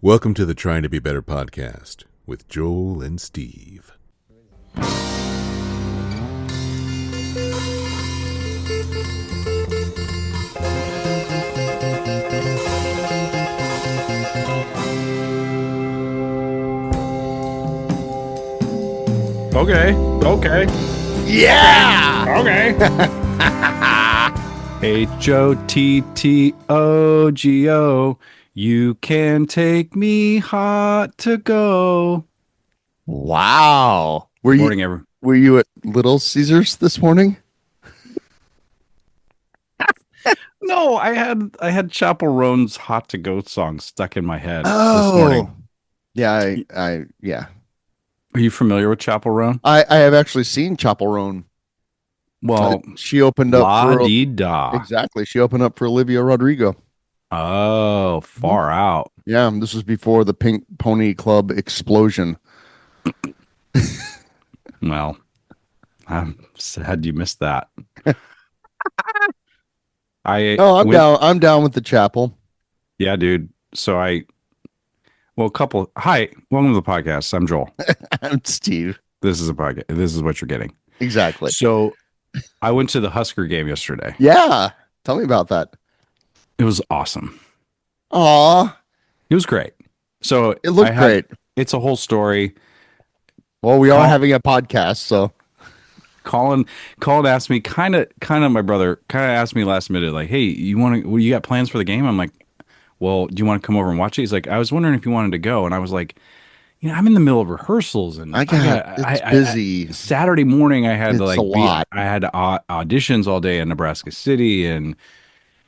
Welcome to the Trying to Be Better podcast with Joel and Steve. Okay. Yeah! Okay. HOTTOGO. You can take me hot to go. Wow. Good morning, everyone. Were you at Little Caesars this morning? No, I had Chappell Roan's Hot to Go song stuck in my head this Oh. morning. Yeah, yeah. Are you familiar with Chappell Roan? I have actually seen Chappell Roan. Well, she opened up la-dee-da. Exactly. She opened up for Olivia Rodrigo. Oh, far out. Yeah, this was before the Pink Pony Club explosion. Well, I'm sad you missed that. I'm down with the Chappell. Yeah, dude. So hi, welcome to the podcast. I'm Joel. I'm Steve. This is a podcast. This is what you're getting. Exactly. So I went to the Husker game yesterday. Yeah. Tell me about that. It was awesome. Aw. It was great. So It looked great. It's a whole story. Well, we are having a podcast, so Colin asked me my brother asked me last minute, like, hey, you got plans for the game? I'm like, well, do you want to come over and watch it? He's like, I was wondering if you wanted to go. And I was like, I'm in the middle of rehearsals and it's busy. Saturday morning I had I had auditions all day in Nebraska City and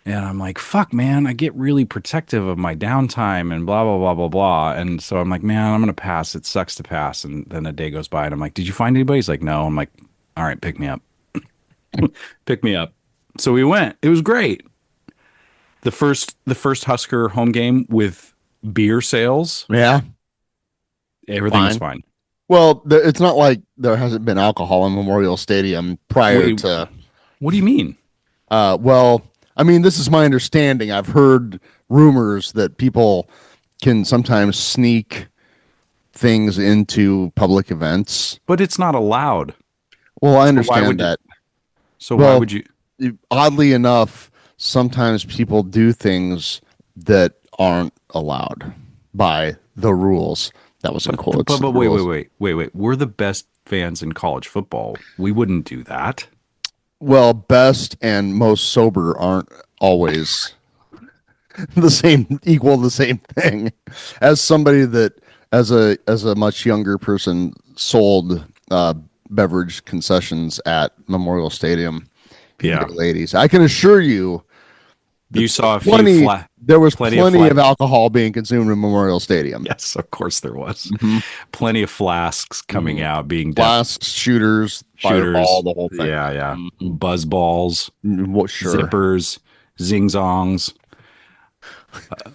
I'm like, fuck, man, I get really protective of my downtime and blah, blah, blah, blah, blah. And so I'm like, man, I'm going to pass. It sucks to pass. And then a day goes by and I'm like, did you find anybody? He's like, no. I'm like, all right, pick me up. Pick me up. So we went. It was great. The first Husker home game with beer sales. Yeah. Everything was fine. Well, it's not like there hasn't been alcohol in Memorial Stadium prior to. What do you mean? Well, I mean, this is my understanding. I've heard rumors that people can sometimes sneak things into public events. But it's not allowed. Well, I understand that. So why would you? Oddly enough, sometimes people do things that aren't allowed by the rules. That was in quotes. But wait. We're the best fans in college football. We wouldn't do that. Well, best and most sober aren't always the same thing. As somebody that, as a much younger person, sold beverage concessions at Memorial Stadium in the late 80s, I can assure you, you saw there was plenty of alcohol being consumed in Memorial Stadium. Yes, of course there was. Plenty of flasks coming out, being flasks, shooters, fireball, the whole thing. Yeah. Buzz balls, sure. zippers, zing-zongs,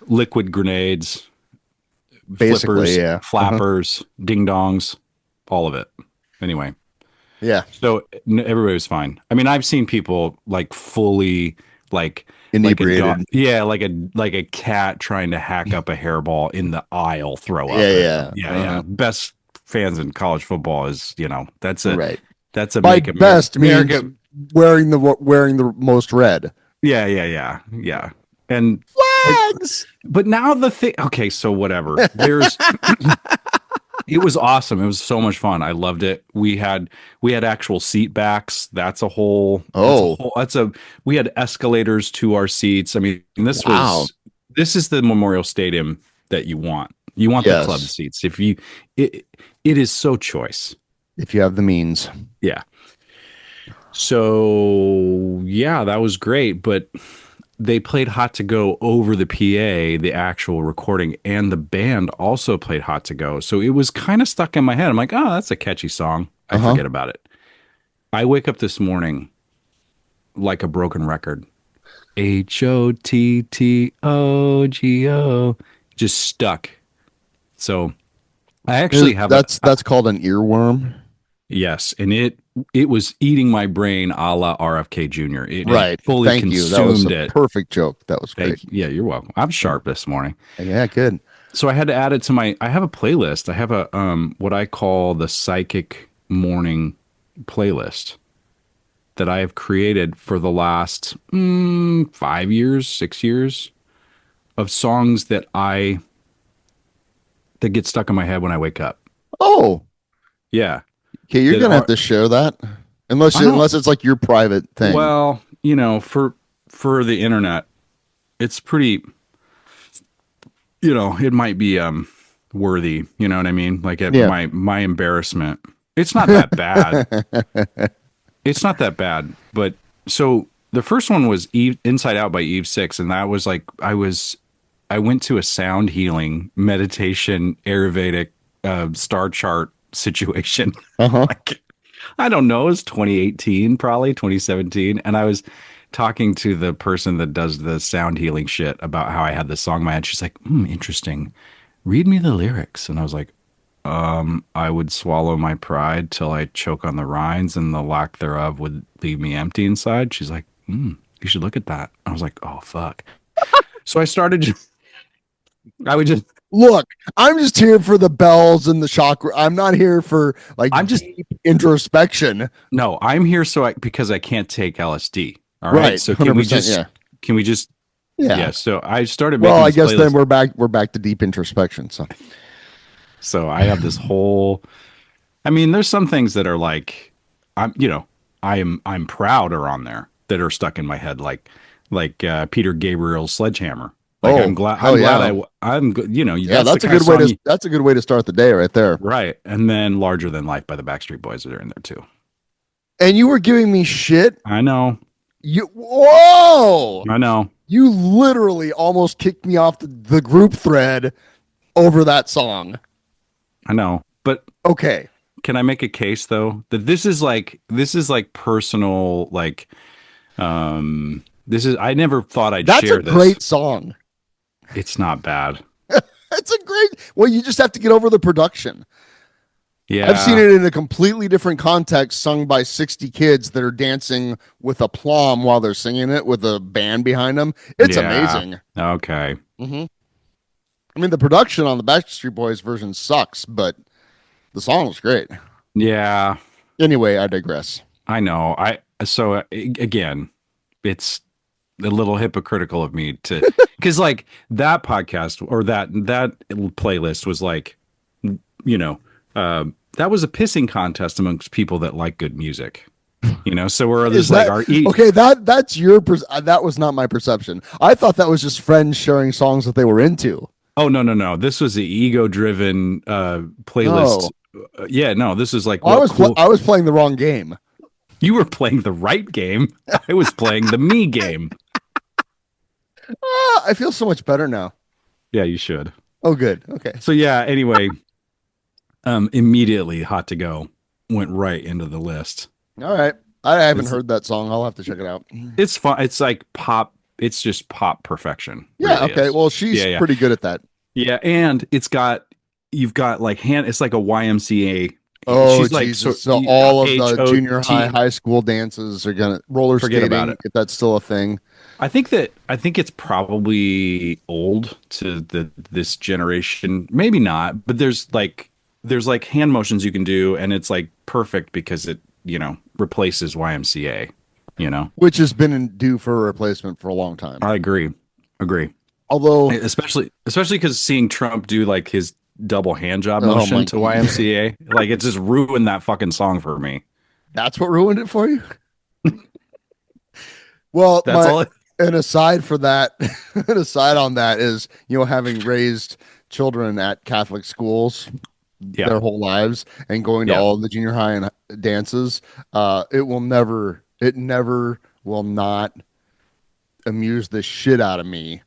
liquid grenades, basically, flippers, flappers, ding-dongs, all of it. Anyway. Yeah. So everybody was fine. I mean, I've seen people like fully inebriated. Like a cat trying to hack up a hairball in the aisle, throw up. Yeah. Best fans in college football is, that's a by make best America means wearing the most red. Yeah. And flags. But now the thing. Okay, so whatever. There's. It was awesome. It was so much fun. I loved it. We had actual seat backs. We had escalators to our seats. I mean, this is the Memorial Stadium that you want. You want the club seats. It is so choice. If you have the means. Yeah. So yeah, that was great. But they played Hot to Go over the PA, the actual recording, and the band also played Hot to Go. So it was kind of stuck in my head. I'm like, oh, that's a catchy song. I forget about it. I wake up this morning like a broken record. HOTTOGO. Just stuck. So I actually have that's called an earworm. Yes, and it was eating my brain a la RFK Jr. It fully Thank consumed you. That was it. Perfect joke. That was great. Yeah, you're welcome. I'm sharp this morning. Yeah, good. So I had to add it to I have a playlist. I have a what I call the psychic morning playlist that I have created for the last 5 years, 6 years of songs that get stuck in my head when I wake up. Oh, Yeah. okay. You're gonna have to share that, unless it's like your private thing. Well, for the internet, it's pretty, it might be worthy, you know what I mean? Like Yeah. my embarrassment. It's not that bad. It's not that bad, but so the first one was Inside Out by Eve 6, and that was like I went to a sound healing meditation Ayurvedic star chart situation. Uh-huh. Like, I don't know, it was 2018, probably 2017, and I was talking to the person that does the sound healing shit about how I had this song in my head. She's like, interesting. Read me the lyrics. And I was like, I would swallow my pride till I choke on the rinds, and the lack thereof would leave me empty inside. She's like, you should look at that. I was like, oh, fuck. So I started, I would just, look, I'm just here for the bells and the chakra. I'm not here for I'm just deep introspection. No, I'm here because I can't take LSD. All right. So can we just, yeah. So I started making I guess playlist. then we're back to deep introspection. So I have this whole, I mean, there's some things that are like, I'm proud are on there that are stuck in my head. Like Peter Gabriel's Sledgehammer. Like, I'm glad that's a good way that's a good way to start the day right there. Right. And then Larger Than Life by the Backstreet Boys are in there too. And you were giving me shit. I know. Whoa. I know. You literally almost kicked me off the group thread over that song. I know. But okay. Can I make a case though that this is like personal, like I never thought I'd share this. That's a great song. It's not bad. Well, you just have to get over the production. Yeah. I've seen it in a completely different context, sung by 60 kids that are dancing with aplomb while they're singing it with a band behind them. It's amazing. Okay. Mm-hmm. I mean, the production on the Backstreet Boys version sucks, but the song was great. Yeah. Anyway, I digress. I know. Again, it's a little hypocritical of me to, because like that podcast or that playlist was like, that was a pissing contest amongst people that like good music, so we're just like okay, that's your that was not my perception. I thought that was just friends sharing songs that they were into. Oh, no. This was the ego-driven playlist. Oh. Yeah, no, this is like I was playing the wrong game. You were playing the right game. I was playing the me game. I feel so much better now. Yeah, you should. Oh, good. Okay. So yeah, anyway, immediately Hot to Go went right into the list. All right. I haven't heard that song. I'll have to check it out. It's fun. It's like pop. It's just pop perfection. Yeah. Really okay. Is. Well, she's pretty good at that. Yeah. And you've got like it's like a YMCA. Oh, she's Jesus. Like, so all of the junior high school dances are going to roller skating. Forget about it. If that's still a thing. I think it's probably old to this generation. Maybe not, but there's like hand motions you can do, and it's like perfect because it replaces YMCA. Which has been due for a replacement for a long time. I agree. Although, especially because seeing Trump do like his double hand job motion to YMCA, like it just ruined that fucking song for me. That's what ruined it for you. Well, that's all. And aside for that, aside on that is, having raised children at Catholic schools their whole lives and going to all the junior high and dances, it never will not amuse the shit out of me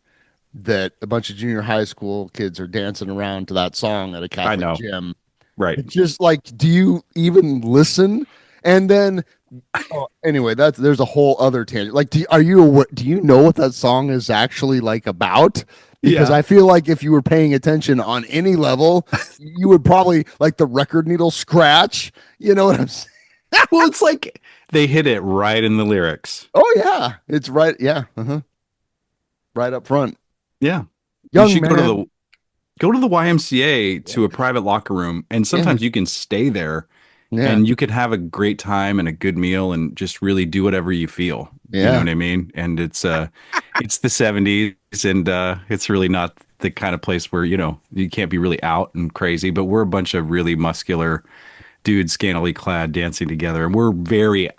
that a bunch of junior high school kids are dancing around to that song at a Catholic gym. Right. It's just like, do you even listen? And then anyway, there's a whole other tangent. Like, do you know what that song is actually like about? Because I feel like if you were paying attention on any level, you would probably like the record needle scratch. You know what I'm saying? Well, it's like they hit it right in the lyrics. Oh yeah, it's right. Yeah, right up front. Yeah, young man. Go to the YMCA to a private locker room, and sometimes you can stay there Yeah. and you could have a great time and a good meal and just really do whatever you feel. You know Yeah. what I mean? And it's the 70s, and it's really not the kind of place where, you can't be really out and crazy, but we're a bunch of really muscular dudes, scantily clad, dancing together, and we're very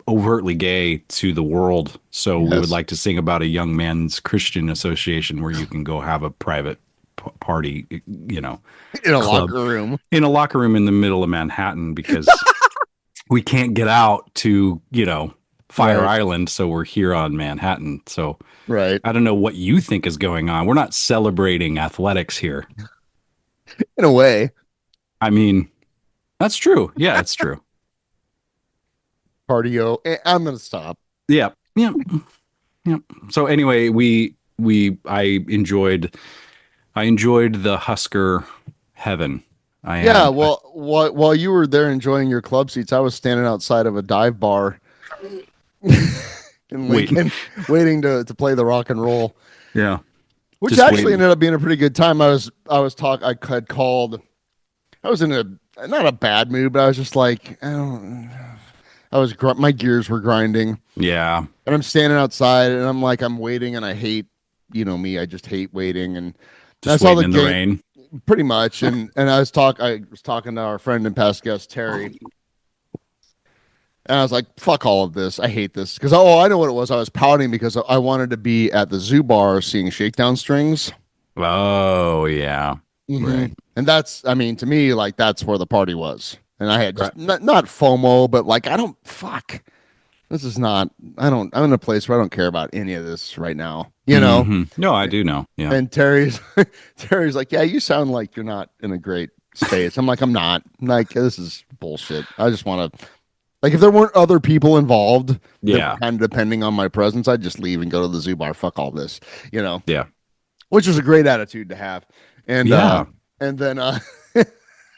overtly gay to the world. So we would Yes. like to sing about a young men's Christian association where you can go have a private party, In a club locker room. in a locker room in the middle of Manhattan because we can't get out to, Fire Right. Island. So we're here on Manhattan. So Right. I don't know what you think is going on. We're not celebrating athletics here. In a way. I mean, that's true. Yeah, it's true. Cardio. I'm going to stop. Yeah. Yeah. Yeah. So anyway, I enjoyed the Husker heaven. Yeah, well, while you were there enjoying your club seats, I was standing outside of a dive bar in Lincoln, waiting to play the rock and roll. Yeah. Which Just actually waiting. ended up being a pretty good time. I was in a not a bad mood, but I was just like, my gears were grinding, Yeah. and I'm standing outside, and I'm waiting, and I hate, me, I just hate waiting, and Just I saw waiting the in the game rain. pretty much, and I was talking to our friend and past guest Terry. And I was like, fuck all of this. I hate this. Because, I know what it was. I was pouting because I wanted to be at the zoo bar seeing shakedown strings. Oh, yeah. Right. And that's, to me, like, that's where the party was. And I had just, Right. not FOMO, but like, this is not, I'm in a place where I don't care about any of this right now, Mhm. No, I do know. Yeah. And Terry's like, yeah, you sound like you're not in a great space. I'm like, I'm not. I'm like, this is bullshit. I just want to, like, if there weren't other people involved that Yeah. were kind of depending on my presence, I'd just leave and go to the zoo bar. Fuck all this, Yeah. which is a great attitude to have. And, Yeah. and then,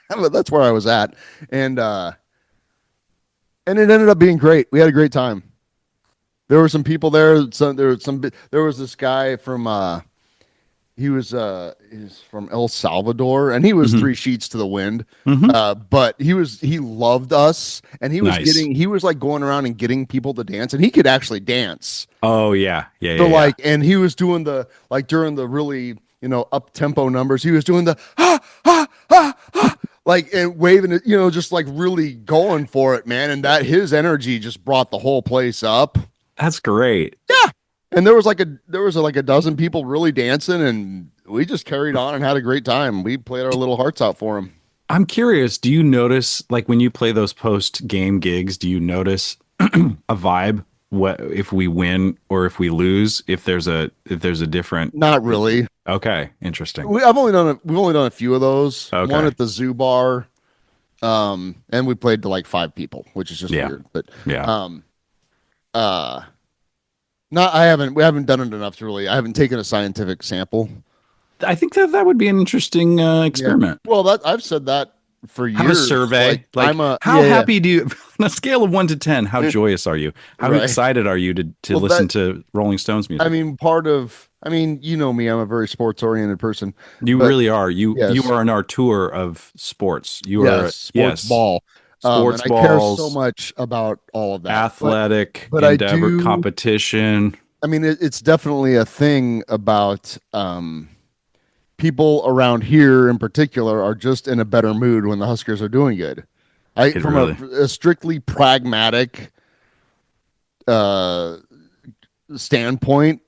that's where I was at. And it ended up being great. We had a great time. There were some people there. There was this guy from, he's from El Salvador, and he was Mhm. 3 sheets to the wind. Mhm. But he loved us, and he was Nice. he was like going around and getting people to dance, and he could actually dance. Oh, yeah. Yeah. So Yeah. and he was doing during the really, up tempo numbers, he was doing the like, and waving it, just like really going for it, man. And that his energy just brought the whole place up. That's great. And there was like a dozen people really dancing, and we just carried on and had a great time. We played our little hearts out for them. I'm curious, do you notice, like, when you play those post-game gigs, do you notice a vibe? What if we win or if we lose? If there's a different. Not really. Okay, interesting. We've only done a few of those. Okay. One at the zoo bar, and we played to like 5 people, which is just weird. But Yeah. not we haven't done it enough to really. I haven't taken a scientific sample. I think that would be an interesting experiment. Yeah. Well, I've said that for years. Have a survey. Like, how happy do you, on a scale of 1 to 10, how joyous are you? How Right. excited are you to listen to Rolling Stones music? I mean, you know me, I'm a very sports oriented person. You really are. You Yes. are an artur of sports. You are sports ball. Sports and I care balls, so much about all of that. athletic but endeavor, competition. I mean, it's definitely a thing about people around here in particular are just in a better mood when the Huskers are doing good. From a strictly pragmatic standpoint,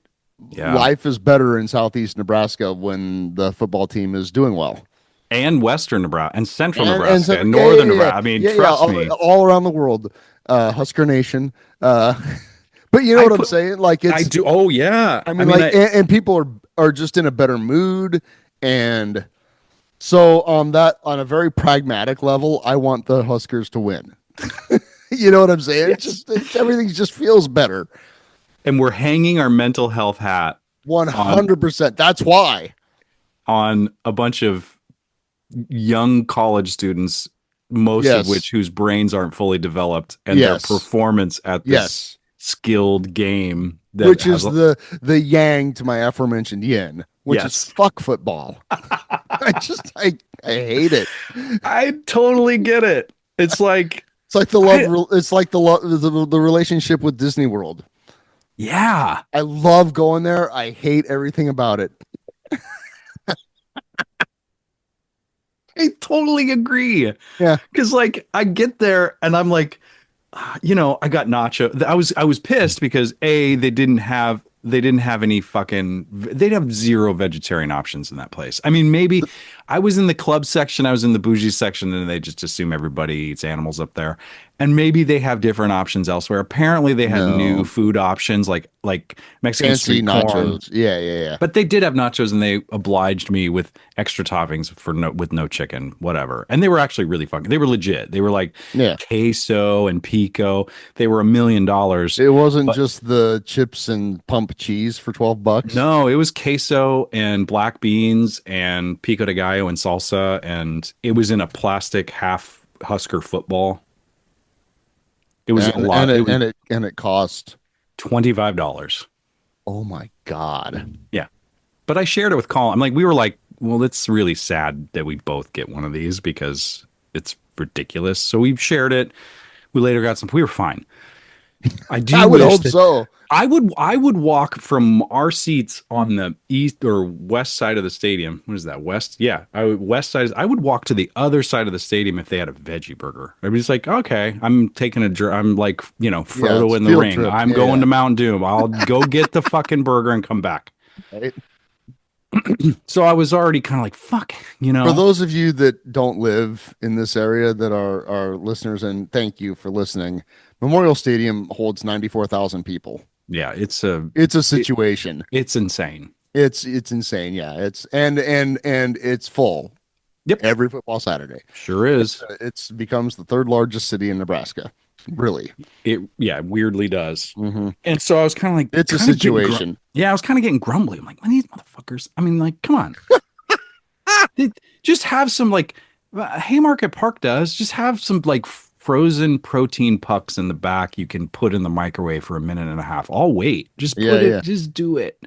life is better in Southeast Nebraska when the football team is doing well. And Western Nebraska, and Central Nebraska, and Northern Nebraska. I mean, trust me. All around the world, Husker Nation. But you know what I'm saying? Like, I do. Oh yeah. I mean, and people are just in a better mood, and so on a very pragmatic level, I want the Huskers to win. You know what I'm saying? Yes. Everything just feels better. And we're hanging our mental health hat 100%. That's why on a bunch of young college students, most of which whose brains aren't fully developed, and their performance at this skilled game, which is the yang to my aforementioned yin. which is Yes. fuck football. I hate it. I totally get it. It's like, It's like the love. It's like the relationship with Disney World. yeah, I love going there. I hate everything about it. I totally agree. Yeah. Because like I get there and I'm like, I got nacho. I was pissed because they didn't have any fucking they'd have zero vegetarian options in that place. I mean, maybe I was in the club section, I was in the bougie section, and they just assume everybody eats animals up there. And maybe they have different options elsewhere. Apparently they had new No. food options like Mexican Fancy street corn. nachos. Yeah, yeah, yeah. But they did have nachos, and they obliged me with extra toppings with no chicken, whatever. And they were actually really fucking. They were legit. They were like Yeah. queso and pico. They were $1 million. It wasn't But just the chips and pump cheese for $12. no, it was queso and black beans and pico de gallo and salsa, and it was in a plastic half Husker football. It was a And lot. It was it cost. $25. Oh my God. Yeah. But I shared it with Colin. We were like, well, it's really sad that we both get one of these because it's ridiculous. So we shared it. We later got some. We were fine. I do I would wish hope that so. I would walk from our seats on the east or west side of the stadium. What is that? West? Yeah. West side. I would walk to the other side of the stadium if they had a veggie burger. I'd be just like, okay, I'm taking I'm like, Frodo it's in the field ring. trip. I'm Yeah, going yeah. to Mount Doom. I'll go get the fucking burger and come back. Right? So I was already kind of like, fuck, For those of you that don't live in this area that are our listeners, and thank you for listening, Memorial Stadium holds 94,000 people. Yeah, It's a situation. it's insane. It's insane. Yeah. And it's full Yep, every football Saturday. sure is. It's becomes the third largest city in Nebraska. Really. It weirdly does. Mm-hmm. And so I was kind of like, It's a kinda getting situation. yeah, I was kind of getting grumbly. I'm like, man, these motherfuckers. I mean, like, come on. Just have some like Haymarket Park does. Just have some like frozen protein pucks in the back you can put in the microwave for a minute and a half. I'll wait. Just put Yeah, it. yeah. Just do it.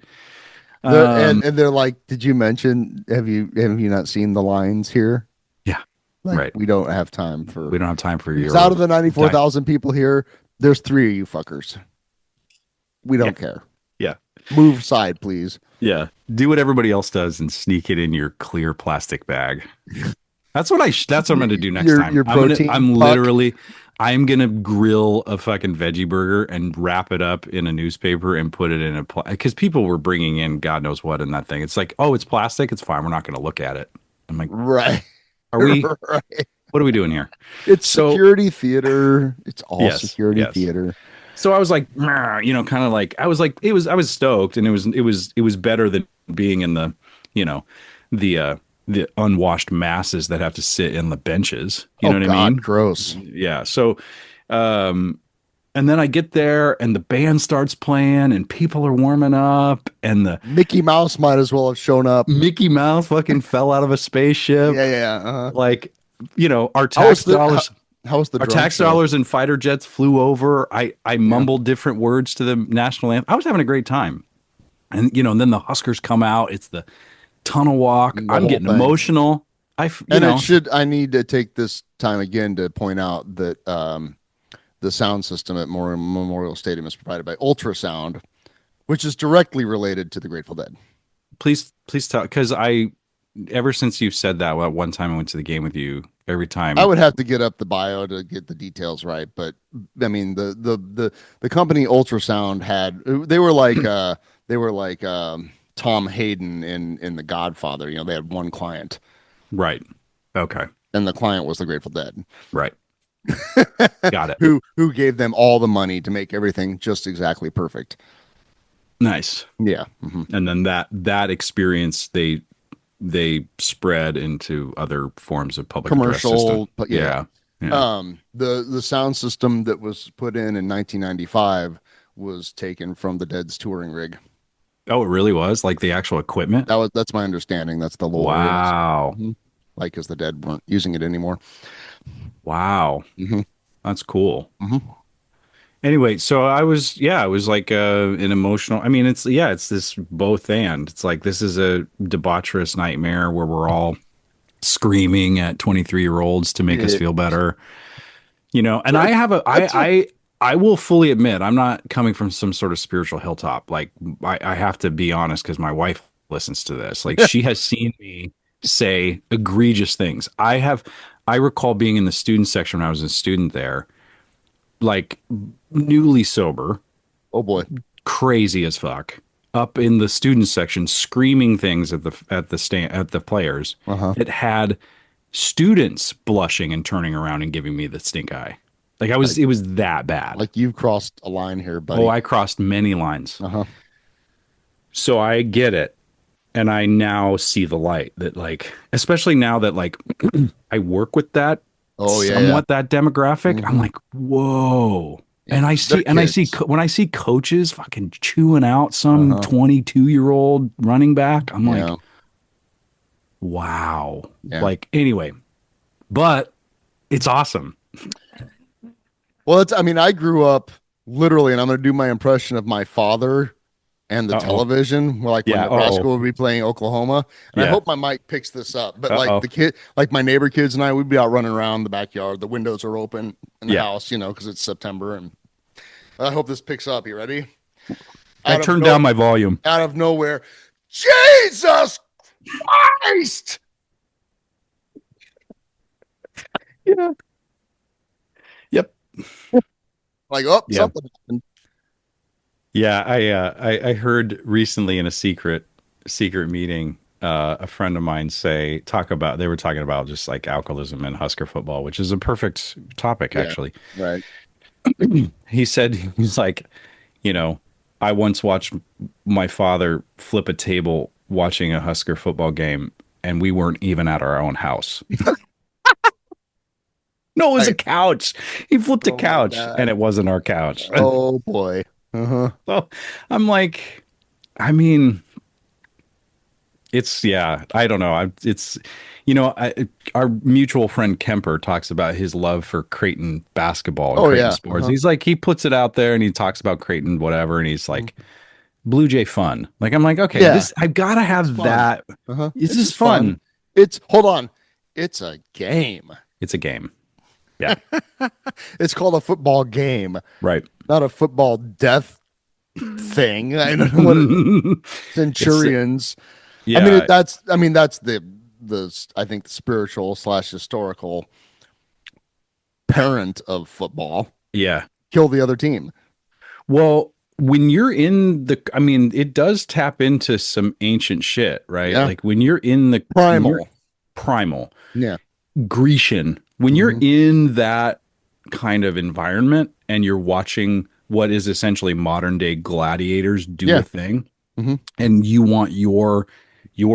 And they're like, did you mention, have you not seen the lines here? Yeah, Like, right. we don't have time for, We don't have time for because your out of the 94,000 people here, there's 3 of you fuckers. We don't care. Yeah. Move aside, please. Yeah. Do what everybody else does and sneak it in your clear plastic bag. That's what I'm going to do next time. Your protein puck. I'm going to grill a fucking veggie burger and wrap it up in a newspaper and put it in because people were bringing in God knows what in that thing. It's like, oh, it's plastic. It's fine. We're not going to look at it. I'm like, Right. are we, Right. what are we doing here? It's So- security theater. It's all Yes, security yes. theater. So I was like, kind of like, I was stoked, and it was better than being in the unwashed masses that have to sit in the benches. You know what I mean? Gross. Yeah. So, and then I get there and the band starts playing and people are warming up and the Mickey Mouse might as well have shown up. Mickey Mouse fucking fell out of a spaceship. Yeah. Uh-huh. Like, our tax dollars. How was the Our drum tax show? dollars and fighter jets flew over. I mumbled different words to the national anthem. I was having a great time. And, and then the Huskers come out. It's the tunnel walk. The I'm whole getting thing. emotional. I need to take this time again to point out that the sound system at Memorial Stadium is provided by Ultrasound, which is directly related to the Grateful Dead. please tell, because ever since you've said that, one time I went to the game with you, every time I would have to get up the bio to get the details right, but I mean the company Ultrasound they were like Tom Hayden in The Godfather. They had one client, right. Okay. and the client was the Grateful Dead, Right. Got it. who gave them all the money to make everything just exactly perfect. Nice. Yeah. Mhm. And then that experience they spread into other forms of public address Commercial, system. but yeah. The sound system that was put in 1995 was taken from the Dead's touring rig. Oh, it really was? Like the actual equipment? That's my understanding. That's the lore. Wow. Like, because the Dead weren't using it anymore. Wow. Mhm. That's cool. Mhm. Anyway, so I was like an emotional. I mean, it's this both and. It's like this is a debaucherous nightmare where we're all screaming at 23-year-olds to make us Yeah. feel better. And I have a I will fully admit I'm not coming from some sort of spiritual hilltop. Like I have to be honest because my wife listens to this. Like she has seen me say egregious things. I recall being in the student section when I was a student there, like newly sober, Oh boy. crazy as fuck, up in the student section screaming things at the players. Uh-huh. It had students blushing and turning around and giving me the stink eye. Like it was that bad. Like you've crossed a line here, buddy. Oh, I crossed many lines. Uh-huh. So I get it. And I now see the light that, like, especially now that, like, I work with that somewhat that demographic. Mm-hmm. I'm like, whoa. Yeah, And I see when I see coaches fucking chewing out some 22-year-old running back, I'm like, wow. Yeah. Like, anyway, but it's awesome. Well, I grew up literally, and I'm going to do my impression of my father and the television, like when Nebraska would be playing Oklahoma. And I hope my mic picks this up. But like the kid, like my neighbor kids and I, we'd be out running around the backyard. The windows are open in the house, because it's September. And I hope this picks up. You ready? I turned down my volume. Out of nowhere, Jesus Christ! Yeah. Yep. Like, something happened. Yeah, I heard recently in a secret meeting, a friend of mine they were talking about just like alcoholism and Husker football, which is a perfect topic actually. Right. He said, he's like, I once watched my father flip a table watching a Husker football game, and we weren't even at our own house. No, it was a couch. He flipped a couch, and it wasn't our couch. Oh boy. Uh-huh. So I'm like, I mean, I don't know. Our mutual friend Kemper talks about his love for Creighton basketball and Creighton sports. He's like, he puts it out there and he talks about Creighton, whatever. And he's like, Blue Jay fun. Like, I'm like, okay, I've got to have that. This is fun. Hold on. It's a game. It's a game. Yeah. It's called a football game. Right. Not a football death thing. I don't know what Centurions. Yeah. That's the I think the spiritual / historical parent of football. Yeah. Kill the other team. Well, when you're in it does tap into some ancient shit, right? Yeah. Like when you're in the primal. Yeah. Grecian. When you're in that kind of environment and you're watching what is essentially modern day gladiators do a thing, and you want your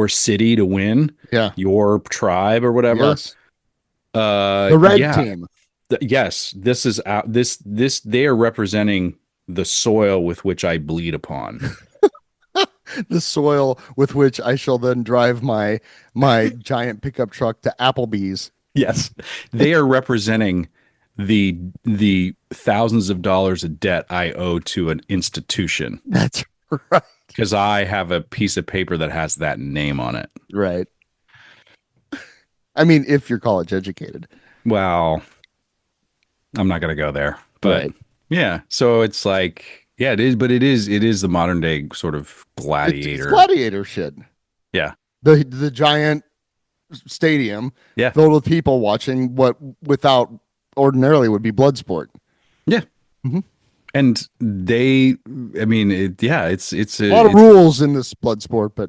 city to win, your tribe or whatever. Yes. The red team. Yes, this is this they are representing the soil with which I bleed upon. The soil with which I shall then drive my giant pickup truck to Applebee's. Yes, they are representing the thousands of dollars of debt I owe to an institution. That's right. Because I have a piece of paper that has that name on it. Right. I mean, if you're college educated. Well, I'm not going to go there. But yeah, so it's like, yeah, it is. But it is the modern day sort of gladiator. It's gladiator shit. Yeah. The giant stadium filled with people watching what without ordinarily would be blood sport. Yeah. Mm-hmm. And it's a lot of rules in this blood sport, but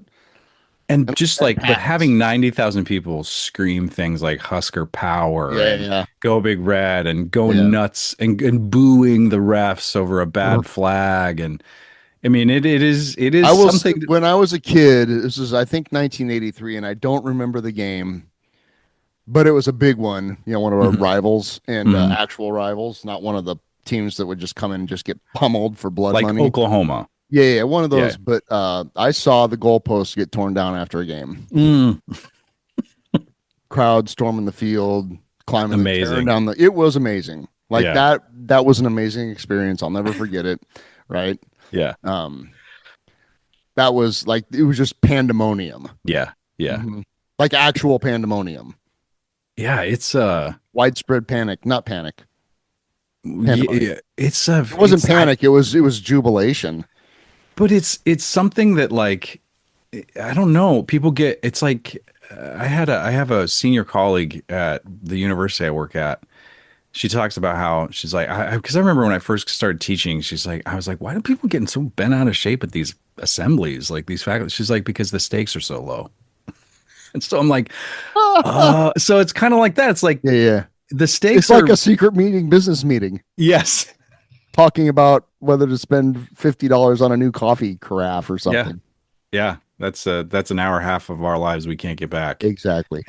having 90,000 people scream things like Husker power and go big red and go nuts and booing the refs over a bad flag. And I mean, it is something. When I was a kid, this was, I think, 1983, and I don't remember the game, but it was a big one. One of our rivals and actual rivals, not one of the teams that would just come in and just get pummeled for blood like money. Oklahoma. Yeah, one of those. Yeah. But I saw the goalposts get torn down after a game. Crowd storming the field, climbing, tearing down it was amazing. Like Yeah. that was an amazing experience. I'll never forget it. Right. Yeah. Um, that was like it was just pandemonium. Yeah. Yeah. Mhm. Like actual pandemonium. Yeah. It's Widespread panic, not panic. Pandemonium. yeah, It wasn't it's panic, it was jubilation. but it's something that like I don't know. People get it's like I have a senior colleague at the university I work at. She talks about how she's like because I remember when I first started teaching, she's like I was like, why do people getting so bent out of shape at these assemblies, like these faculty? She's like, because the stakes are so low. And so I'm like, so it's kind of like that. It's like Yeah, yeah. the It's stakes like are a secret meeting, business meeting, yes, talking about whether to spend $50 on a new coffee carafe or yeah, something. yeah. That's an hour and a half of our lives we can't get back. Exactly.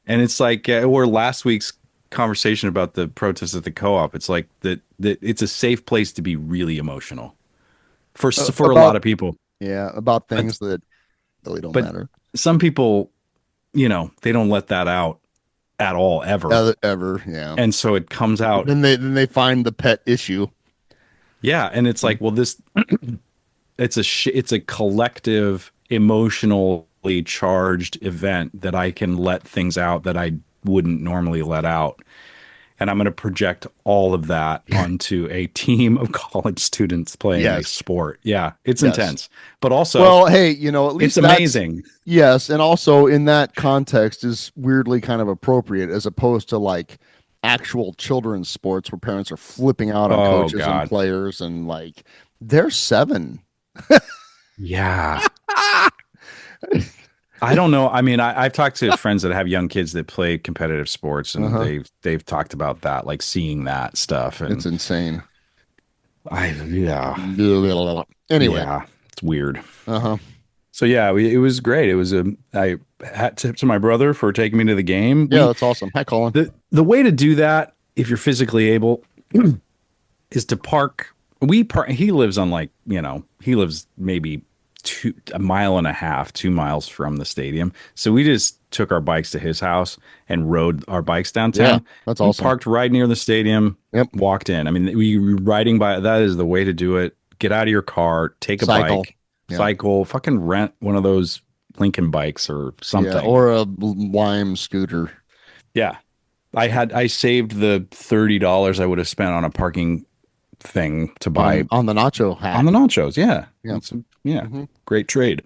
And it's like or last week's conversation about the protests at the co-op. It's like that it's a safe place to be really emotional for a lot About of people. about But things that really don't but matter. some people, they don't let that out at all ever, Ever, yeah. and so it comes out. Then they find the pet issue. Yeah, and it's like, well, this it's a collective emotionally charged event that I can let things out that I wouldn't normally let out. And I'm going to project all of that onto a team of college students playing a Yes. sport. Yeah, it's Yes. intense, but also Well, hey, at it's least amazing. Yes, and also in that context is weirdly kind of appropriate as opposed to like actual children's sports where parents are flipping out on Oh coaches and God. players and like they're 7. Yeah. I don't know. I mean, I've talked to friends that have young kids that play competitive sports, and Uh-huh. they've talked about that, like seeing that stuff. It's And insane. Anyway, yeah, it's weird. uh-huh. So yeah, it was great. It was I hat tip to my brother for taking me to the game. Yeah, that's awesome. Hi, Colin. The way to do that, if you're physically able, is to park. We park. He lives on he lives maybe a mile and a half, 2 miles from the stadium. So we just took our bikes to his house and rode our bikes downtown. Yeah, that's We awesome. parked right near the stadium. Yep. Walked in. I mean, we riding by. That is the way to do it. Get out of your car, take a Cycle. bike, Yeah. cycle, fucking rent one of those Lincoln bikes or something. Yeah, or a Lime scooter. Yeah. I saved the $30 I would have spent on a parking thing to buy On the nacho hat. on the nachos. Yeah. Yeah. Yeah. Great trade.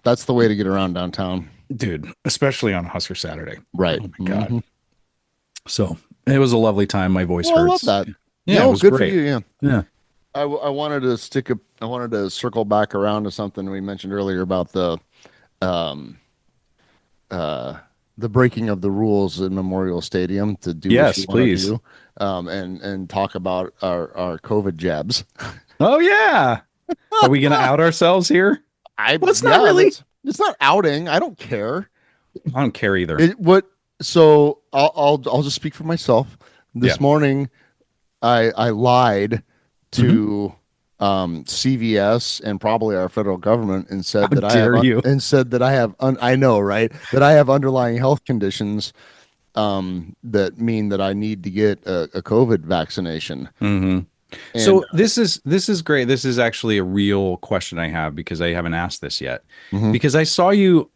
That's the way to get around downtown. Dude, especially on Husker Saturday. Right. Oh my God. Mhm. So it was a lovely time. My voice Well, I love hurts. that. Yeah, No, it was good great. for you. Yeah. Yeah. I wanted to I wanted to circle back around to something we mentioned earlier about um, the breaking of the rules in Memorial Stadium to do what Yes, you want to please. do, and talk about our COVID jabs. Oh yeah. Are we gonna out ourselves here? Well, it's not really. It's not outing. I don't care. I don't care either. So I'll just speak for myself. This Yeah. morning, I lied to CVS and probably our federal government and said How that dare you? I know, right, that I have underlying health conditions that mean that I need to get a COVID vaccination. Mm-hmm. And So this is great. This is actually a real question I have because I haven't asked this yet. Mhm. Because I saw you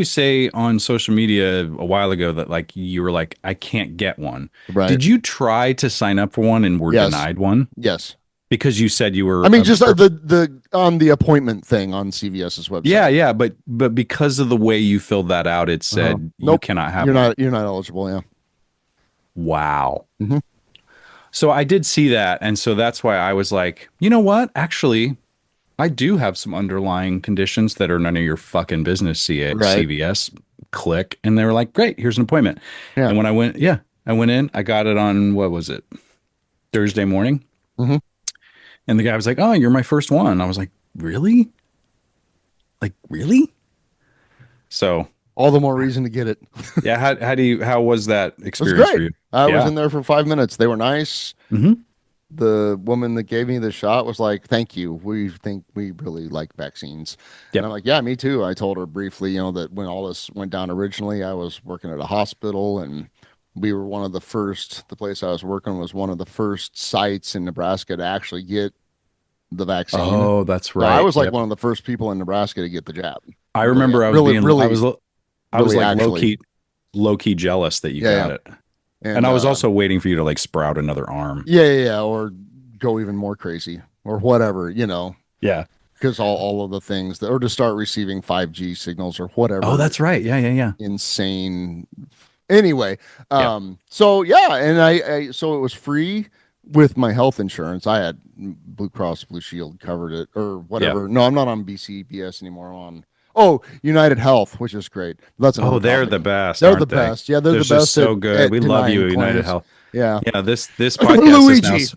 say on social media a while ago that like you were like, I can't get one. Right. Did you try to sign up for one and were Yes. denied one? Yes. Because you said you were I mean, just the on the appointment thing on CVS's website. Yeah, but because of the way you filled that out, it said you Nope. cannot have You're one. not eligible. Yeah. Wow. Mhm. So I did see that, and so that's why I was like, you know what? Actually, I do have some underlying conditions that are none of your fucking business, Right. CVS. Click. And they were like, great, here's an appointment. Yeah. And when I went in, I got it on, what was it? Thursday morning. Mhm. And the guy was like, oh, you're my first one. I was like, really? Like, really? So, All the more reason to get it. yeah, how was that It was experience for great. you? I was Yeah. in there for 5 minutes. They were nice. Mhm. The woman that gave me the shot was like, "Thank you. We think we really like vaccines." Yep. And I'm like, "Yeah, me too." I told her briefly, that when all this went down originally, I was working at a hospital and we were one of the first. The place I was working was one of the first sites in Nebraska to actually get the vaccine. Oh, that's So I right. was like Yep. one of the first people in Nebraska to get the jab. I Really, remember I was really, being, really, I was really like actually. low key jealous that you Yeah, got yeah. it. And And I was also waiting for you to like sprout another arm. yeah, or go even more crazy or whatever, Yeah. because all of the things that, or to start receiving 5G signals or Oh, whatever that's right. Yeah. insane. Anyway, Yeah. so yeah, and so it was free with my health insurance. I had Blue Cross Blue Shield covered it or Yeah. whatever. No, I'm not on BCBS anymore. I'm on United Health, which is great. That's another Oh, they're topic. the best, They're the aren't they? best. Yeah, they're They're the just best so good. We at love you, denying United claims. Health. Yeah. Yeah, this podcast is now Luigi.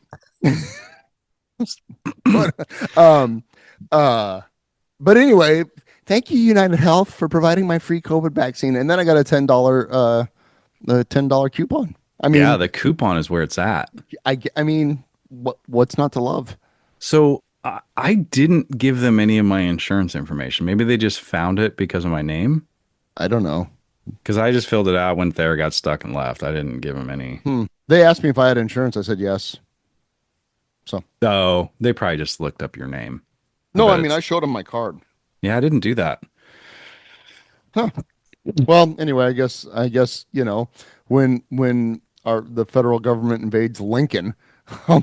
But uh but anyway, thank you, United Health, for providing my free COVID vaccine. And then I got a $10 coupon. I yeah, mean, the coupon is where it's at. I mean, what's not to love? So I didn't give them any of my insurance information. Maybe they just found it because of my name. I don't know. Because I just filled it out, went there, got stuck, and left. I didn't give them any. They asked me if I had insurance. I said yes. So Oh, they probably just looked up your name. no, bet I mean it's- I showed them my card. Yeah, I didn't do that. Huh. Well, anyway, I guess when the federal government invades Lincoln,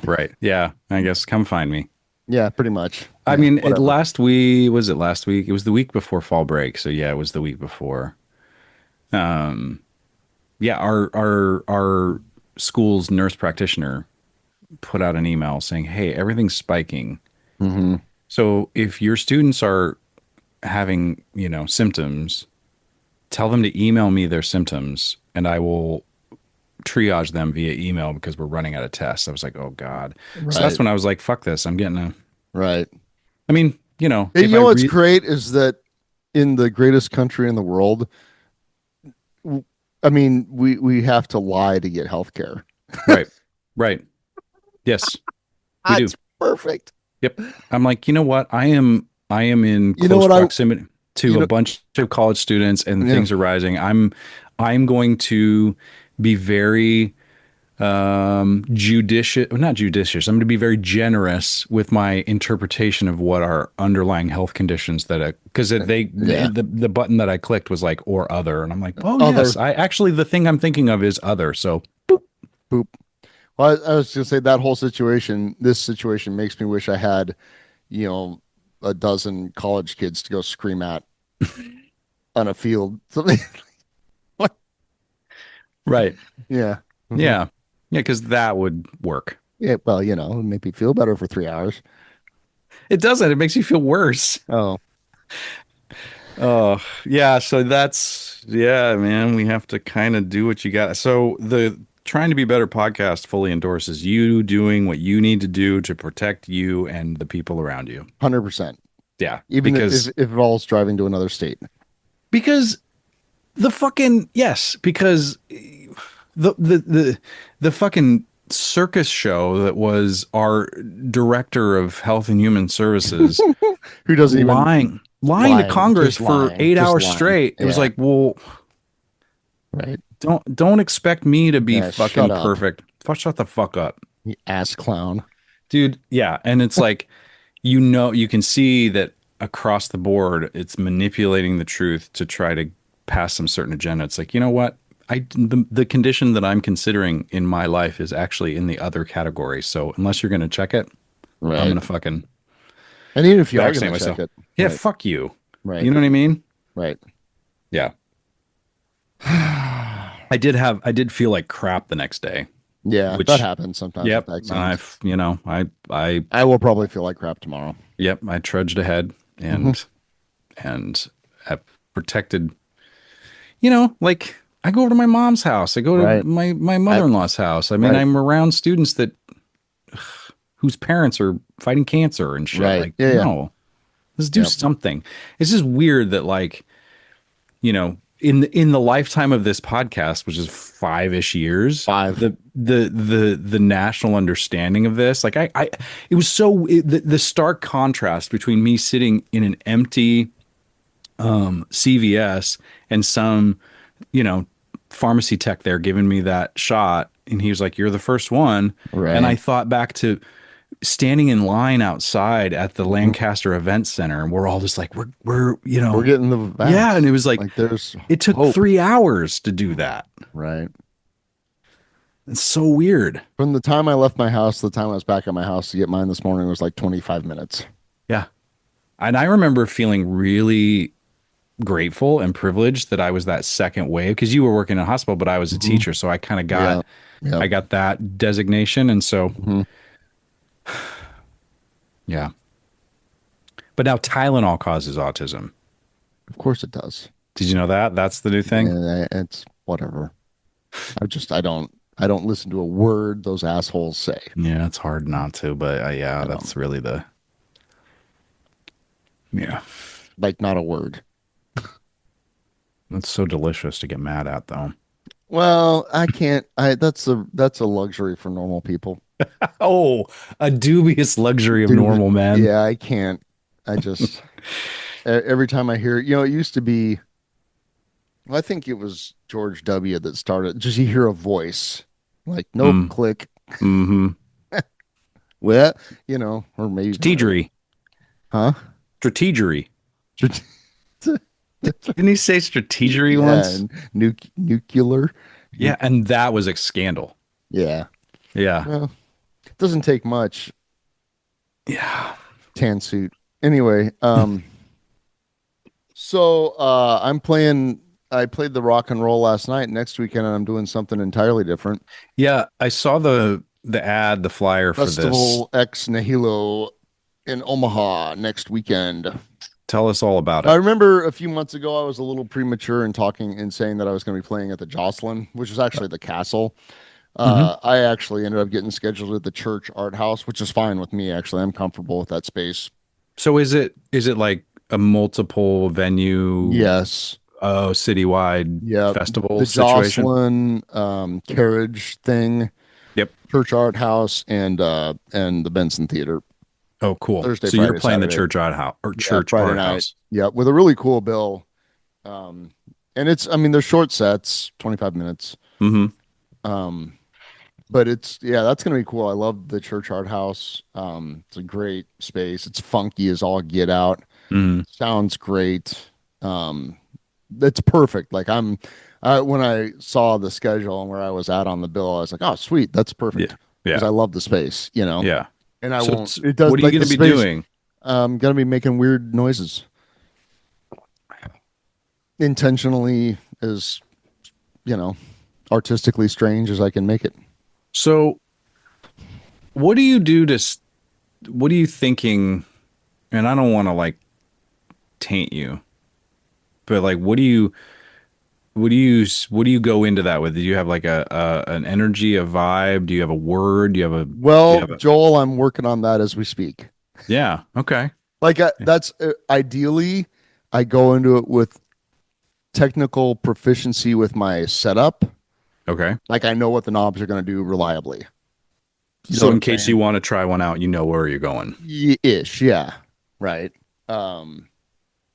Right. Yeah. I guess come find me. yeah, pretty much. I Yeah, mean, whatever. last week, was it last week? It was the week before fall break. So yeah, it was the week before. Yeah, our school's nurse practitioner put out an email saying, "Hey, everything's spiking. Mhm. So if your students are having, symptoms, tell them to email me their symptoms and I will triage them via email because we're running out of tests." I was like, "Oh God." So that's Right. when I was like, "Fuck this. I'm getting a." Right. I mean, And if you I know what's read, great is that in the greatest country in the world, I mean, we have to lie to get health care. right, right, yes, we do. That's perfect. Yep. I'm like, you know what? I am in You know close what proximity to you a know, bunch of college students and yeah, things are rising. I'm going to be very judicious, not judicious. I'm going to be very generous with my interpretation of what are underlying health conditions because yeah. the button that I clicked was like or other and I'm like, "Oh, Other yes. I actually the thing I'm thinking of is other." So, poop. Well, I was gonna say that whole situation, this situation makes me wish I had, a dozen college kids to go scream at on a field. Something. right. Yeah. Mhm. Yeah. Yeah, cuz that would work. Yeah. Well, make me feel better for 3 hours. It doesn't. It makes you feel worse. Oh, Oh, yeah. So yeah, man, we have to kind of do what you got. So the Trying to Be Better podcast fully endorses you doing what you need to do to protect you and the people around you. 100%. Yeah. Even Because if it involves driving to another state. because because the fucking circus show that was our director of health and human services Who doesn't even lying to Congress just for lying, 8 just hours lying. straight. It was Yeah. like, well, Right. don't expect me to be Yeah, fucking shut up. perfect. Shut the fuck up, You ass clown. dude. Yeah, and it's like you can see that across the board, it's manipulating the truth to try to pass some certain agenda. It's like, you know what? The condition that I'm considering in my life is actually in the other category. So unless you're going to check it, Right. I'm going to fucking And even if you are vaccinate going to check myself. it. Yeah, Right. fuck you. Right. You know what I mean? Right. Yeah. I did feel like crap the next day. Yeah, Which- that happens sometimes. Yep. With And vaccines. I I will probably feel like crap tomorrow. yep, I trudged ahead and have protected, like I go over to my mom's house. I go to Right. my mother-in-law's house. I mean, Right. I'm around students whose parents are fighting cancer and shit. Right. Like, Yeah, yeah. no, let's do Yep. something. It's just weird that in the lifetime of this podcast, which is 5-ish years, 5. the national understanding of this, like it was the stark contrast between me sitting in an empty CVS and some pharmacy tech there giving me that shot, and he was like, "You're the first one." And I Right. thought back to standing in line outside at the Mhm. Lancaster Event Center, and we're all just like, We're getting the yeah. And vax. it was like Like there's it took hope. 3 hours to do that. Right. It's so weird. From the time I left my house to the time I was back at my house to get mine this morning was like 25 minutes. Yeah. And I remember feeling really grateful and privileged that I was that second wave because you were working in a hospital, but I was a Mhm. teacher, so I kind of Yeah. got Yeah. I got that designation, and so Mhm. yeah. But now Tylenol causes autism. Of course it does. Did you know that? That's the new thing. And it's whatever. I don't listen to a word those assholes say. Yeah, it's hard not to, but yeah, I that's don't really the yeah. like not a word. That's so delicious to get mad at, though. Well, I can't. That's a luxury for normal people. Oh, a dubious luxury of Dude, normal men. yeah, I can't. I just every time I hear, it used to be. Well, I think it was George W. that started. Just you hear a voice, like nope, Mm, click. mm-hmm. Well, or maybe whatever. Strategery. Huh? Strategery. Didn't he say strategery Yeah, once? and nuclear. Yeah, and that was a scandal. Yeah. Yeah. Well, it doesn't take much. Yeah. Tan suit. Anyway, so I played the rock and roll last night. Next weekend I'm doing something entirely different. Yeah, I saw the ad, the flyer for this. Festival X Nihilo in Omaha next weekend. Tell us all about I it. remember a few months ago I was a little premature in talking and saying that I was going to be playing at the Jocelyn, which is actually the castle. Hmm. I actually ended up getting scheduled at the Church Art House, which is fine with me. Actually, I'm comfortable with that space. So is it like a multiple venue, Yes. citywide Yeah, festival the situation? Jocelyn carriage thing, Yep. Church Art House, and the Benson Theater. Oh, cool. Thursday, So you're Friday, playing the Saturday. church art house or Yeah, church Friday art night. house. Yeah, with a really cool bill. And they're short sets, 25 minutes. Hmm. Um, but that's gonna be cool. I love the Church Art House. It's a great space. It's funky as all get out. Hmm. Sounds great. Um, that's perfect. When I saw the schedule and where I was at on the bill, I was like, oh, sweet, that's Yeah. perfect because Yeah. I love the space, Yeah. and I So won't. It does what are you like going the to be space. doing? Gonna be making weird noises intentionally, as you know, artistically strange as I can make it. So what do you do what are you thinking? And I don't want to like taint you, but like, what do you go into that with? Do you have like an energy, a vibe? Do you have a word? Do you Well, have a, Joel, I'm working on that as we speak. yeah. Okay. That's ideally, I go into it with technical proficiency with my setup. Okay. Like I know what the knobs are going to do reliably. You know So what in I'm case saying? you want to try one out, you know where you're going. Ish, yeah, right. Um,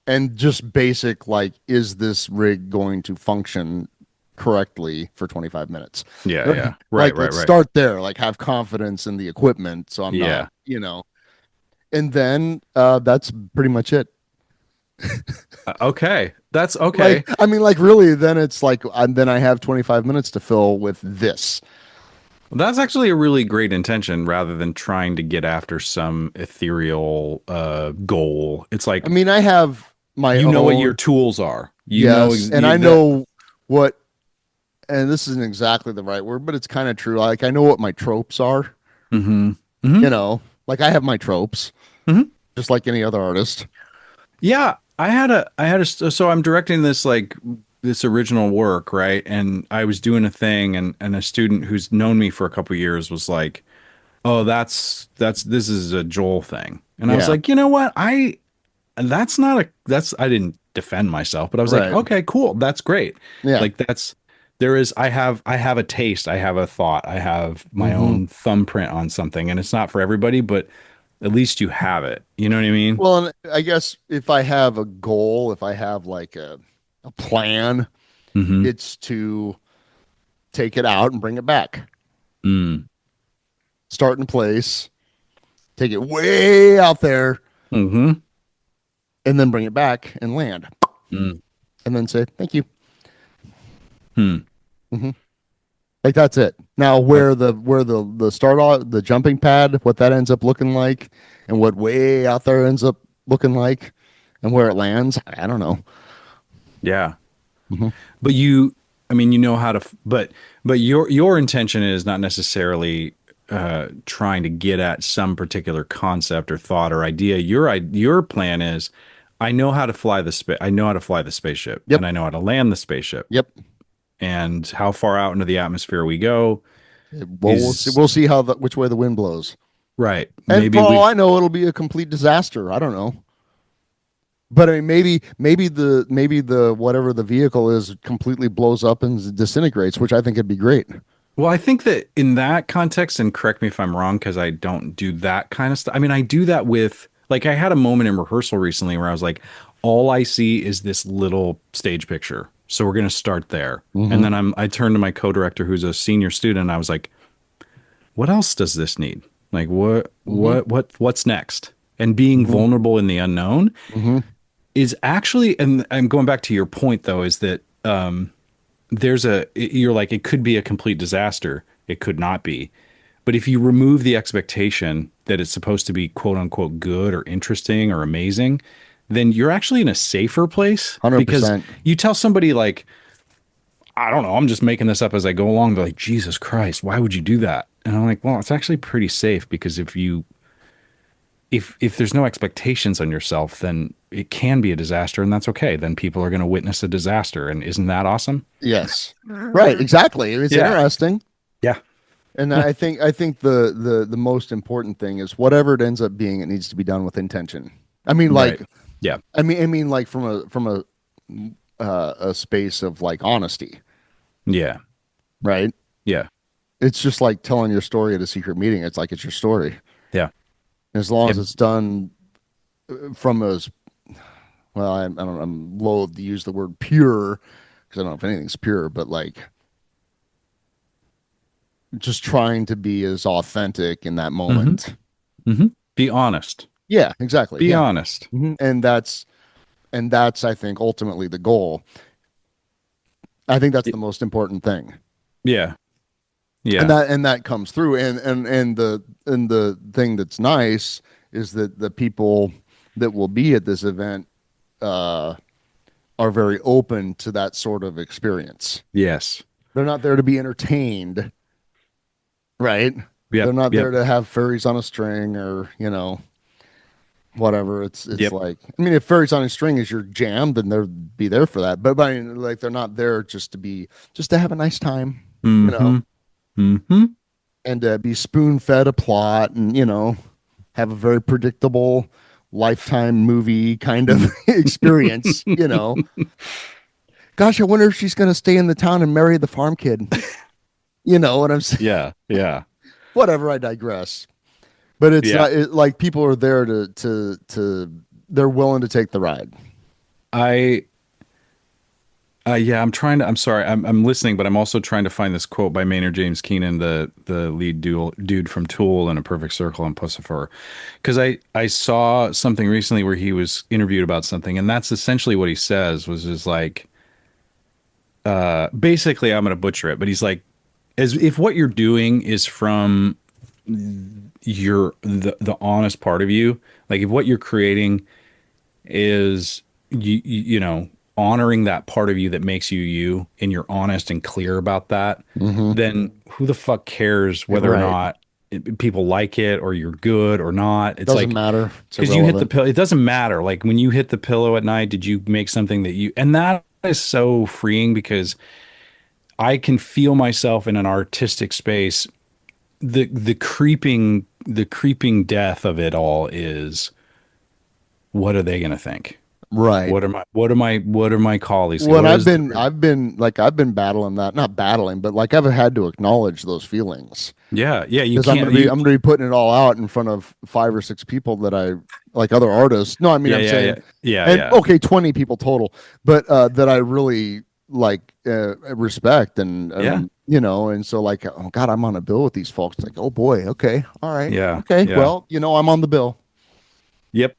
and just basic like, is this rig going to function correctly for 25 minutes? Yeah. Right? Yeah. Right. Like, Right. let's Right. start there. Like, have confidence in the equipment, so I'm not, Yeah. And then that's pretty much it. Okay. That's Like, okay. I mean, like really, then it's like, and then I have 25 minutes to fill with this. Well, that's actually a really great intention rather than trying to get after some ethereal goal. It's I like mean, I have my you know what your own, tools are. You know yes, and I that. know what, and this isn't exactly the right word, but it's kind of true. Like, I know what my tropes are, Hmm. Hmm. like I have my tropes, Hmm. just like any other artist. Yeah, so I'm directing this like this original work, right? And I was doing a thing, and a student who's known me for a couple years was like, "Oh, this is a Joel thing," and I was Yeah, like, you know what, that's not a that's I didn't defend myself, but I was like, right. okay, cool, that's great. Yeah. Like I have a taste, I have a thought, I have my Hmm. own thumbprint on something, and it's not for everybody, but at least you have it. You know what I mean? Well, and I guess if I have a goal, if I have like a plan, Hmm. it's to take it out and bring it back. Mm. Start in place, take it way out there, Mm-hmm. and then bring it back and land. Mm. And then say, thank you. Hmm. Mm-hmm. Like that's it. Now where the start off, the jumping pad, what that ends up looking like, and what way out there ends up looking like, and where it lands, I don't know. Yeah. Mm-hmm. But you, I mean, you know how to, but your intention is not necessarily trying to get at some particular concept or thought or idea. Your plan is, I know how to fly I know how to fly the spaceship, Yep. and I know how to land the spaceship. Yep. And how far out into the atmosphere we go Well, we'll see how which way the wind blows. Right. And Maybe for all I know, it'll be a complete disaster. I don't know. But I mean, maybe the whatever the vehicle is completely blows up and disintegrates, which I think would be great. Well, I think that in that context, and correct me if I'm wrong, because I don't do that kind of stuff. I mean, I do that with, like, I had a moment in rehearsal recently where I was like, all I see is this little stage picture. So we're going to start there. Mm-hmm. And then I turned to my co-director, who's a senior student. And I was like, what else does this need? Like, what's next? And being vulnerable in the unknown is actually, and I'm going back to your point though, is that, you're like, it could be a complete disaster. It could not be. But if you remove the expectation that it's supposed to be quote unquote good or interesting or amazing, then you're actually in a safer place. 100%. Because you tell somebody like, I don't know, I'm just making this up as I go along. They're like, Jesus Christ, why would you do that? And I'm like, well, it's actually pretty safe, because if there's no expectations on yourself, then it can be a disaster, and that's okay. Then people are going to witness a disaster. And isn't that awesome? Yes. Right. Exactly. It's interesting. Yeah. And I think the most important thing is whatever it ends up being, it needs to be done with intention. I mean, like, Right. Yeah. I mean, like from a space of like honesty, Yeah. right? Yeah. It's just like telling your story at a secret meeting. It's like it's your story. Yeah. As long as it's done from as well, I'm loath to use the word pure because I don't know if anything's pure, but like just trying to be as authentic in that moment. Mm-hmm. Be honest. Yeah, exactly. Be honest. Mm-hmm. And that's I think ultimately the goal. I think that's the most important thing. Yeah. Yeah. And that comes through. And the thing that's nice is that the people that will be at this event are very open to that sort of experience. Yes. They're not there to be entertained, right? Yep. They're not Yep. there to have fairies on a string or, you know, whatever. It's Yep. like, I mean, if fairies on a string is your jam, then they'll be there for that. But I mean, like, they're not there just to have a nice time, Mm-hmm. you know, Mm-hmm. and to be spoon fed a plot and, you know, have a very predictable Lifetime movie kind of experience, you know. Gosh, I wonder if she's going to stay in the town and marry the farm kid. You know what I'm saying? Yeah. Yeah. Whatever, I digress. But it's not like people are there to they're willing to take the ride. I'm sorry. I'm listening, but I'm also trying to find this quote by Maynard James Keenan, the lead dude from Tool and A Perfect Circle and Pussifer. Because I saw something recently where he was interviewed about something, and that's essentially what he says was just like, basically, I'm going to butcher it, but he's like, as if what you're doing is from the honest part of you, like if what you're creating is you know, honoring that part of you that makes you, and you're honest and clear about that, then who the fuck cares whether or not people like it or you're good or not? It's doesn't like, matter because you hit the pillow. It doesn't matter. Like when you hit the pillow at night, did you make something that you, and that is so freeing because I can feel myself in an artistic space. The creeping death of it all is, what are they going to think? Right. What are my colleagues? Well, I've been battling that, not battling, but like I've had to acknowledge those feelings. Yeah. You Because can't. I'm gonna be putting it all out in front of 5 or 6 people that I like, other artists. No, I mean, I'm saying, okay, 20 people total, but that I really like respect and And so like, oh God, I'm on a bill with these folks. Like, oh boy, okay, all right, Yeah. okay, Yeah. well, I'm on the bill. Yep.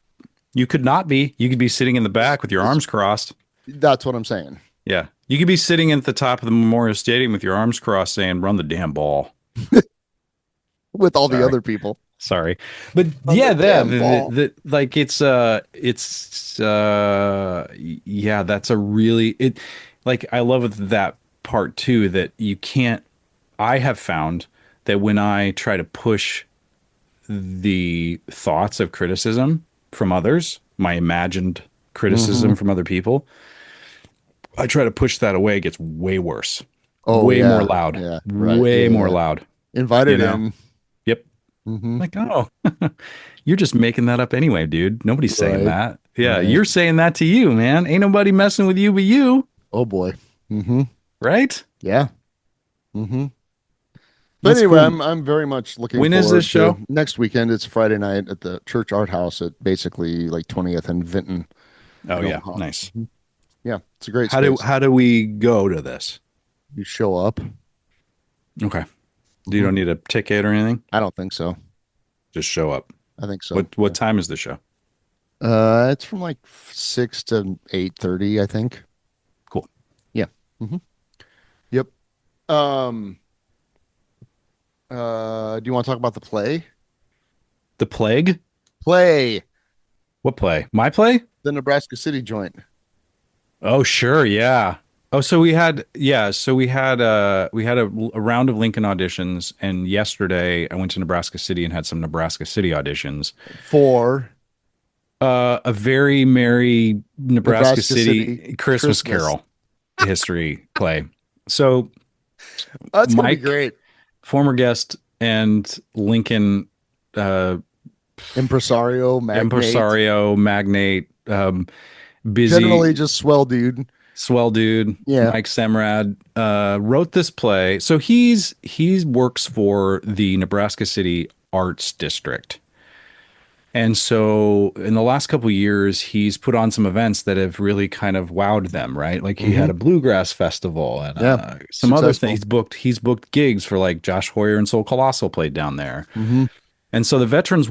You could not be. You could be sitting in the back with your It's arms crossed. That's what I'm saying. Yeah. You could be sitting at the top of the Memorial Stadium with your arms crossed saying, run the damn ball. With all the Sorry. other people Sorry. But on the yeah, damn ball. like yeah, that's a really it like I love that part too that you can't I have found that when I try to push the thoughts of criticism from others, my imagined Hmm. criticism from other people, I try to push that away, it gets way worse. Oh Way more yeah, loud. yeah, right, Way yeah, more yeah. loud, you Invited know. in. Yep. Hmm. Like, oh, you're just making that up anyway, dude. Nobody's saying Right, that. Yeah, right. you're saying that to you, man. Ain't nobody messing with you but you, Oh boy. Hmm. right? Yeah. Hmm. But That's anyway, cool. I'm very much looking When is this forward to show? next weekend. It's Friday night at the Church Art House at basically like 20th and Vinton Oh in yeah, Omaha. nice. Mhm. Yeah, it's a great How do space. how do we go to this? You show up. Okay. You Hmm. don't need a ticket or anything. I don't think so. Just show up. I think so. What Yeah. time is the show? It's from like 6 to 8:30, I think. Cool. Yeah. Hmm. Yep. Um. Do you want to talk about the play? The plague? Play What play? My play? the Nebraska City joint. Oh, sure, yeah. Oh, so we had a round of Lincoln auditions, and yesterday I went to Nebraska City and had some Nebraska City auditions. For A very merry Nebraska Nebraska City City Christmas Christmas. Carol history play. So That's gonna be Mike, great. former guest and Lincoln uh, Impresario, magnate, impresario magnate, generally busy just swell dude. swell dude, Yeah. Mike Semrad, wrote this play. So he works for the Nebraska City Arts District. And so in the last couple of years, he's put on some events that have really kind of wowed them, right? Like he had Hmm. a bluegrass festival and Yeah. some other things. Successful. He's booked gigs for like Josh Hoyer and Soul Colossal played down there. Hmm. And so the Veterans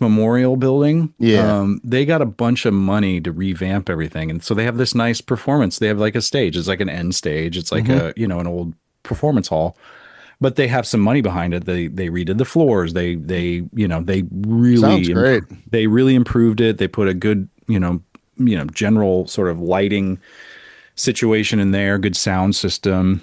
Memorial Building, Yeah. they got a bunch of money to revamp everything. And so they have this nice performance. They have like a stage. It's like an end stage. It's like Hmm. an old performance hall, but they have some money behind it. They redid the floors. Sounds great. They really improved it. They put a good, general sort of lighting situation in there, good sound system.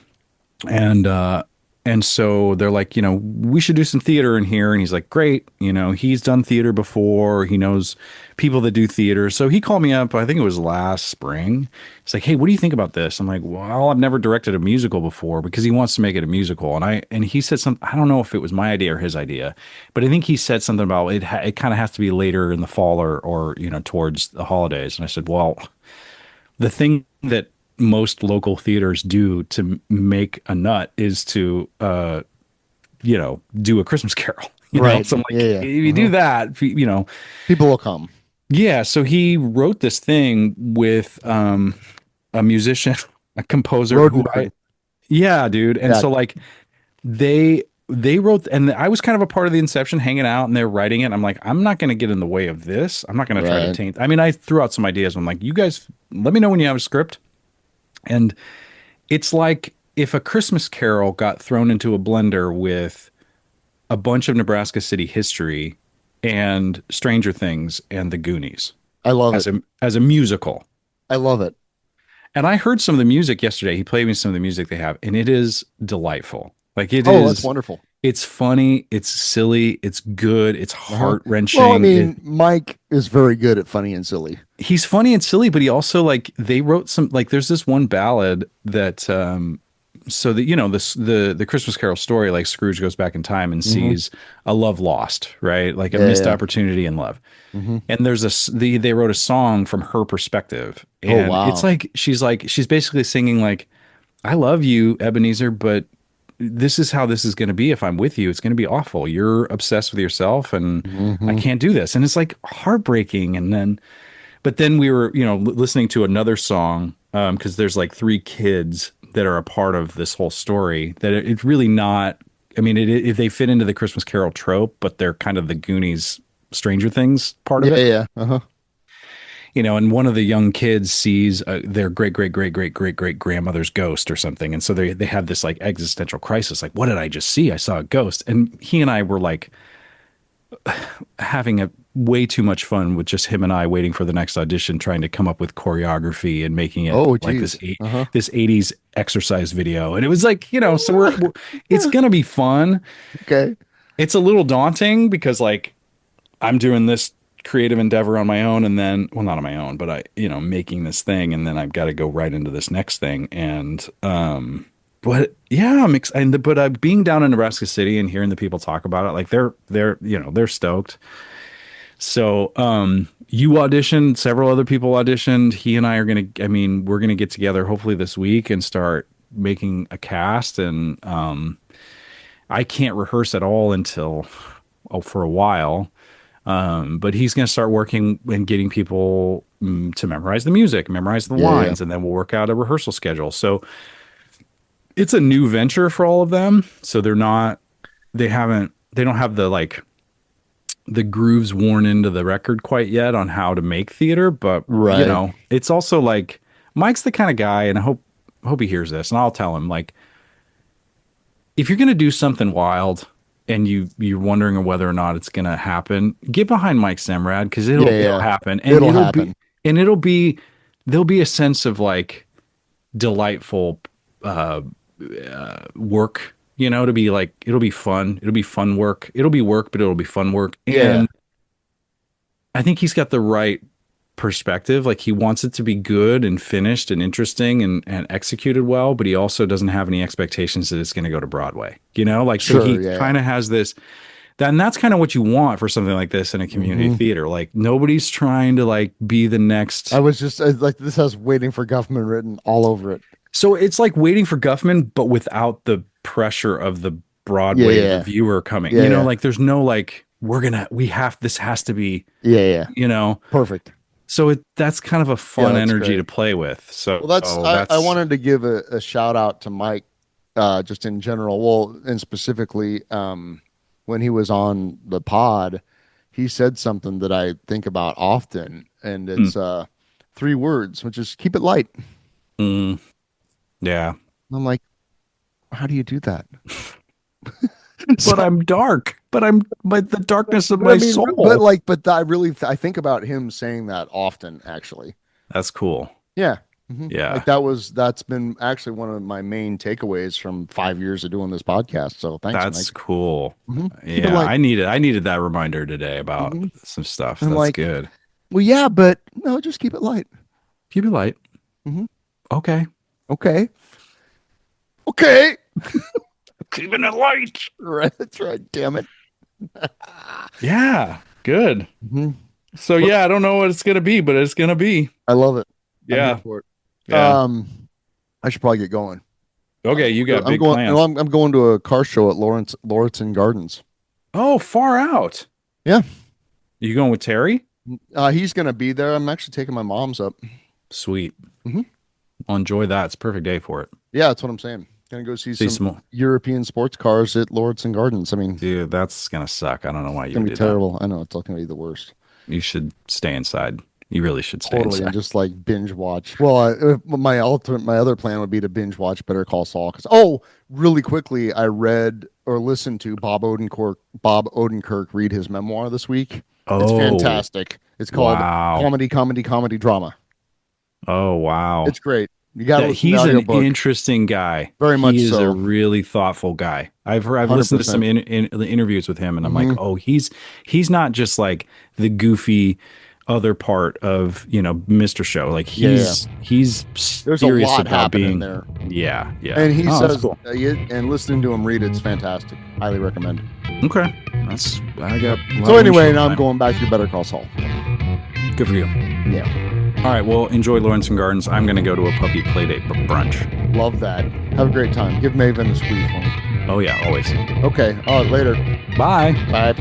And so they're like, we should do some theater in here. And he's like, great. He's done theater before. He knows people that do theater. So he called me up, I think it was last spring. He's like, hey, what do you think about this? I'm like, well, I've never directed a musical before because he wants to make it a musical. And he said something, I don't know if it was my idea or his idea, but I think he said something about it kind of has to be later in the fall or towards the holidays. And I said, well, the thing that most local theaters do to make a nut is to do a Christmas Carol. Right. So I'm Yeah. like, Yeah. if you do Uh-huh. that, People will come. yeah. So he wrote this thing with a musician, a composer who Rodenberg. yeah, dude. And Yeah. so like they wrote, and I was kind of a part of the inception, hanging out, and they're writing it. And I'm like, I'm not going to get in the way of this. I'm not going to try to Right. taint. I mean, I threw out some ideas. I'm like, you guys, let me know when you have a script. And it's like if a Christmas Carol got thrown into a blender with a bunch of Nebraska City history and Stranger Things and The Goonies I love as it. a musical. I love it. And I heard some of the music yesterday. He played me some of the music they have, and it is delightful. Like Oh, that's wonderful. it's funny, it's silly, it's good, it's Uh-huh. heart Well, I wrenching. mean, Mike is very good at funny and silly. He's funny and silly, but he also like they wrote some like there's this one ballad that so that this the Christmas Carol story, like Scrooge goes back in time and Hmm. sees a love lost, right? Like a Yeah. missed Yeah. opportunity in love. Hmm. And they wrote a song from her perspective. Oh, And it's wow. like she's basically singing like, I love you, Ebenezer, but this is how this is going to be if I'm with you. It's going to be awful. You're obsessed with yourself and I Hmm. can't do this. And it's like heartbreaking. But then we were, listening to another song because there's like three kids that are a part of this whole story that it's really not. I mean, if they fit into the Christmas Carol trope, but they're kind of the Goonies, Stranger Things part of Yeah, it. yeah. Uh-huh. You know, and one of the young kids sees their great great great great great great grandmother's ghost or something, and so they have this like existential crisis, like, what did I just see? I saw a ghost, and he and I were like having a way too much fun with just him and I waiting for the next audition, trying to come up with choreography and making it Oh, like geez. Uh-huh. this 80s exercise video. And it was like, you know, so we're it's gonna be fun. Okay. It's a little daunting because like I'm doing this creative endeavor on my own, and then, well, not on my own, but I, you know, making this thing, and then I've got to go right into this next thing. And but yeah, I'm excited. But being down in Nebraska City and hearing the people talk about it, like they're you know, they're stoked. So you auditioned, several other people auditioned. He and I are I mean, we're gonna get together hopefully this week and start making a cast. And I can't rehearse at all until for a while. But he's going to start working and getting people to memorize the music, memorize the lines, and then we'll work out a rehearsal schedule. So it's a new venture for all of them. So they don't have the like the grooves worn into the record quite yet on how to make theater. But you know, it's also like Mike's the kind of guy, and I hope he hears this, and I'll tell him, like, if you're going to do something wild and you're wondering whether or not it's going to happen, get behind Mike Semrad, because it'll happen. And it'll happen. There'll be a sense of like delightful work, you know, to be like, it'll be fun. It'll be fun work. It'll be work, but it'll be fun work. And I think he's got the right perspective. Like, he wants it to be good and finished and interesting and executed well, but he also doesn't have any expectations that it's going to go to Broadway, you know, like, so he kind of has this, and that's kind of what you want for something like this in a community theater. Like, nobody's trying to like be the next. I was just like, this has Waiting for Guffman written all over it. So it's like Waiting for Guffman, but without the pressure of the Broadway reviewer coming, you know, like, there's no like, this has to be, you know, perfect. So that's kind of a fun energy to play with. So I wanted to give a shout out to Mike, just in general. Well, and specifically, when he was on the pod, he said something that I think about often, and it's 3 words, which is keep it light. Yeah. I'm like, how do you do that? But I'm dark. But the darkness of my soul. But I think about him saying that often, actually. That's cool. Yeah. Yeah. Like, that's been actually one of my main takeaways from 5 years of doing this podcast. So thanks. That's Mike. Cool. Yeah. I needed that reminder today about some stuff. That's like, good. Well, yeah, but no, just keep it light. Keep it light. Okay. Keeping it light. Right. That's right. Damn it. Yeah. Good. So yeah, I don't know what it's gonna be, but it's gonna be. I love it. Yeah. For it. Yeah. I should probably get going. Okay, you got big plans. No, I'm going to a car show at Lauritsen Gardens. Oh, far out. Yeah. You going with Terry? He's gonna be there. I'm actually taking my mom's up. Sweet. I'll enjoy that. It's a perfect day for it. Yeah, that's what I'm saying. Gonna go see some European sports cars at Lauritsen Gardens. I mean, dude, that's gonna suck. I don't know why you. It's gonna be terrible. I know it's gonna be the worst. You should stay inside. You really should stay inside. And just like binge watch. Well, my other plan would be to binge watch Better Call Saul. Because really quickly, I read or listened to Bob Odenkirk read his memoir this week. It's fantastic. It's called Comedy Drama. Oh wow, it's great. You got to he's an interesting guy. Very much so. He's a really thoughtful guy. I've listened to some interviews with him, and I'm like, oh, he's not just like the goofy other part of, you know, Mr. Show. Like he's there's a lot happening there. Yeah. And he says, cool. And listening to him read, it's fantastic. Highly recommend. Okay, so anyway, now I'm going back to Better Call Saul. Good for you. Yeah. All right, well, enjoy Lauritsen Gardens. I'm going to go to a puppy playdate brunch. Love that. Have a great time. Give Maven a squeeze for me. Oh, yeah, always. Okay. Later. Bye. Bye.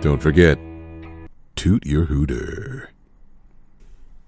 Don't forget, toot your hooter.